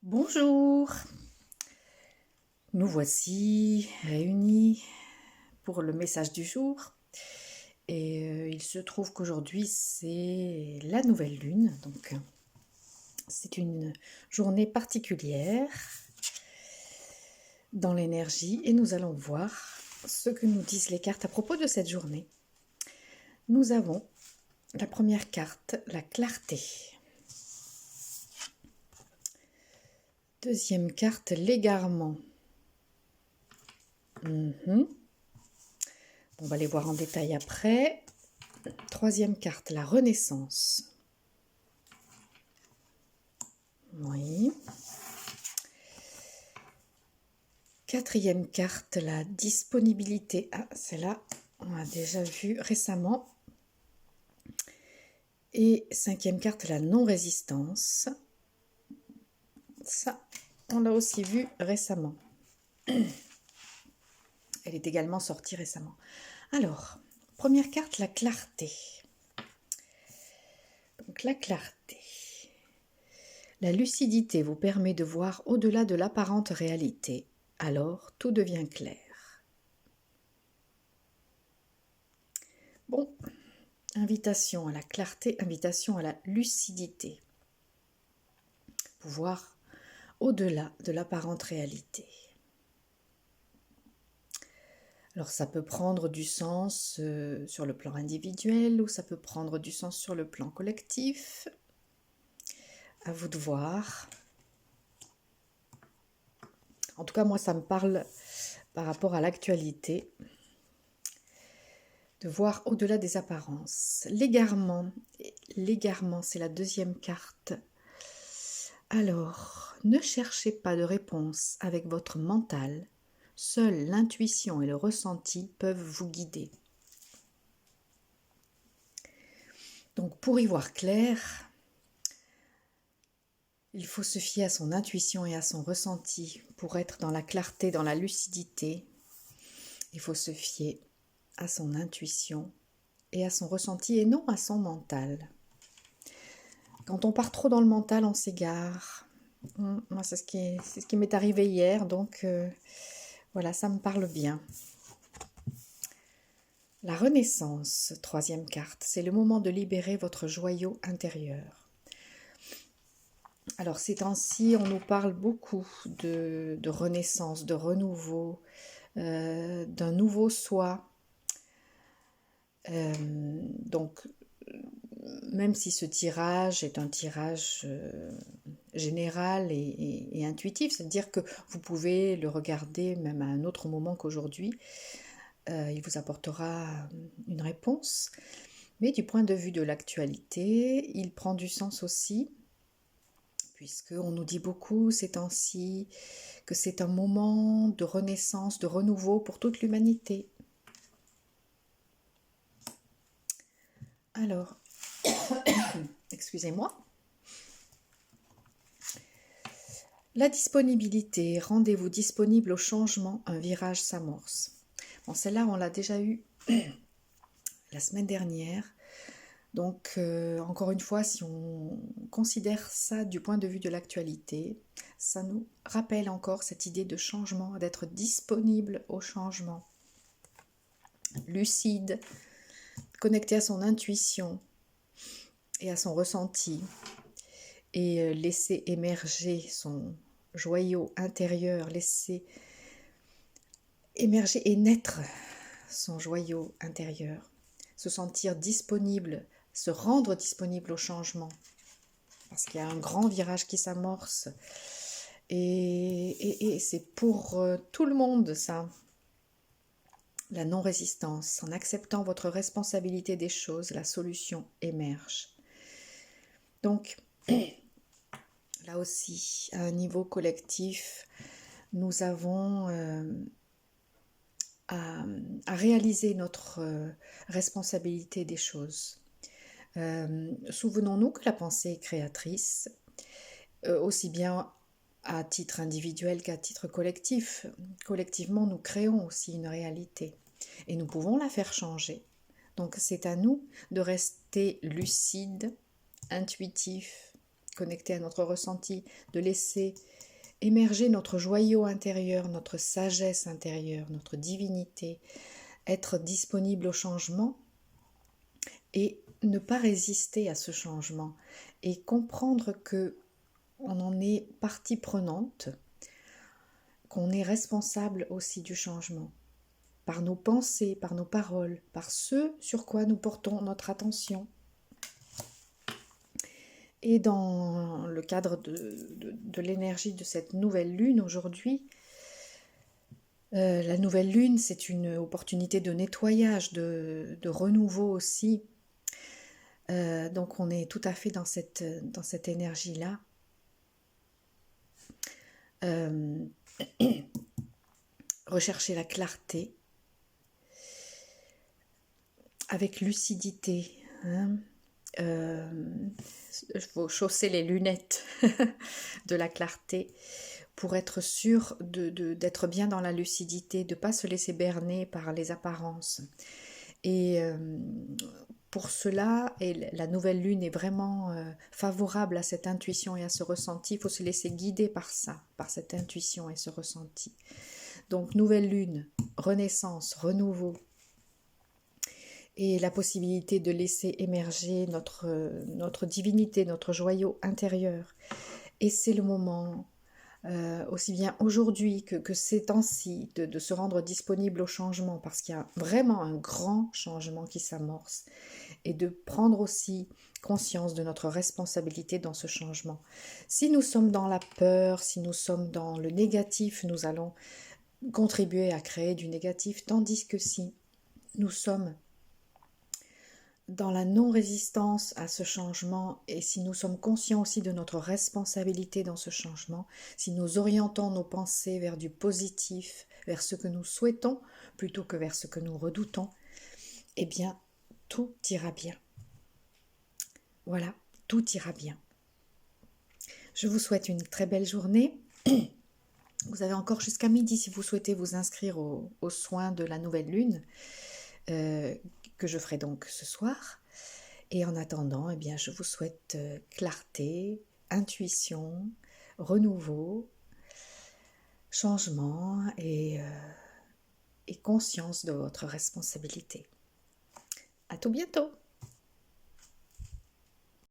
Bonjour, nous voici réunis pour le message du jour et il se trouve qu'aujourd'hui c'est la nouvelle lune, donc c'est une journée particulière dans l'énergie et nous allons voir ce que nous disent les cartes à propos de cette journée. Nous avons la première carte, la clarté. Deuxième carte, l'égarement. On va les voir en détail après. Troisième carte, la renaissance. Oui. Quatrième carte, la disponibilité. Ah, celle-là, on l'a déjà vue récemment. Et cinquième carte, la non-résistance. Ça, on l'a aussi vu récemment. Elle est également sortie récemment. Alors, première carte, la clarté. Donc la clarté. La lucidité vous permet de voir au-delà de l'apparente réalité. Alors, tout devient clair. Bon, invitation à la clarté, invitation à la lucidité. Pour voir au-delà de l'apparente réalité. Alors ça peut prendre du sens sur le plan individuel ou ça peut prendre du sens sur le plan collectif. À vous de voir. En tout cas, moi, ça me parle par rapport à l'actualité, de voir au-delà des apparences. L'égarement, c'est la deuxième carte. Alors, ne cherchez pas de réponse avec votre mental. Seule l'intuition et le ressenti peuvent vous guider. Donc, pour y voir clair, il faut se fier à son intuition et à son ressenti. Pour être dans la clarté, dans la lucidité, il faut se fier à son intuition et à son ressenti et non à son mental. Quand on part trop dans le mental, on s'égare. Moi, c'est ce qui m'est arrivé hier, donc voilà, ça me parle bien. La renaissance, troisième carte, c'est le moment de libérer votre joyau intérieur. Alors ces temps-ci, on nous parle beaucoup de renaissance, de renouveau, d'un nouveau soi. Donc, même si ce tirage est un tirage général et intuitif, c'est-à-dire que vous pouvez le regarder même à un autre moment qu'aujourd'hui, il vous apportera une réponse. Mais du point de vue de l'actualité, il prend du sens aussi, puisqu'on nous dit beaucoup ces temps-ci que c'est un moment de renaissance, de renouveau pour toute l'humanité. Alors, excusez-moi. La disponibilité, rendez-vous disponible au changement, un virage s'amorce. Bon, celle-là, on l'a déjà eu la semaine dernière. Donc, encore une fois, si on considère ça du point de vue de l'actualité, ça nous rappelle encore cette idée de changement, d'être disponible au changement, lucide, connecté à son intuition et à son ressenti, et laisser émerger son joyau intérieur, laisser émerger et naître son joyau intérieur, se sentir disponible, se rendre disponible au changement, parce qu'il y a un grand virage qui s'amorce, et c'est pour tout le monde ça, la non-résistance. En acceptant votre responsabilité des choses, la solution émerge. Donc, là aussi, à un niveau collectif, nous avons à réaliser notre responsabilité des choses. Souvenons-nous que la pensée est créatrice, aussi bien à titre individuel qu'à titre collectif. Collectivement, nous créons aussi une réalité et nous pouvons la faire changer. Donc c'est à nous de rester lucide, intuitif, connecter à notre ressenti, de laisser émerger notre joyau intérieur, notre sagesse intérieure, notre divinité, être disponible au changement et ne pas résister à ce changement et comprendre que on en est partie prenante, qu'on est responsable aussi du changement, par nos pensées, par nos paroles, par ce sur quoi nous portons notre attention. Et dans le cadre de l'énergie de cette nouvelle lune aujourd'hui, la nouvelle lune, c'est une opportunité de nettoyage, de renouveau aussi. Donc on est tout à fait dans cette énergie-là. Rechercher la clarté avec lucidité. Il faut chausser les lunettes de la clarté pour être sûr d'être bien dans la lucidité, de ne pas se laisser berner par les apparences. Et pour cela, et la nouvelle lune est vraiment favorable à cette intuition et à ce ressenti. Il faut se laisser guider par ça, par cette intuition et ce ressenti. Donc nouvelle lune, renaissance, renouveau, et la possibilité de laisser émerger notre divinité, notre joyau intérieur. Et c'est le moment, aussi bien aujourd'hui que ces temps-ci, de se rendre disponible au changement, parce qu'il y a vraiment un grand changement qui s'amorce, et de prendre aussi conscience de notre responsabilité dans ce changement. Si nous sommes dans la peur, si nous sommes dans le négatif, nous allons contribuer à créer du négatif, tandis que si nous sommes dans la non-résistance à ce changement, et si nous sommes conscients aussi de notre responsabilité dans ce changement, si nous orientons nos pensées vers du positif, vers ce que nous souhaitons, plutôt que vers ce que nous redoutons, eh bien, tout ira bien. Voilà, tout ira bien. Je vous souhaite une très belle journée. Vous avez encore jusqu'à midi si vous souhaitez vous inscrire aux soins de la nouvelle lune, que je ferai donc ce soir. Et en attendant, eh bien, je vous souhaite clarté, intuition, renouveau, changement et conscience de votre responsabilité. À tout bientôt!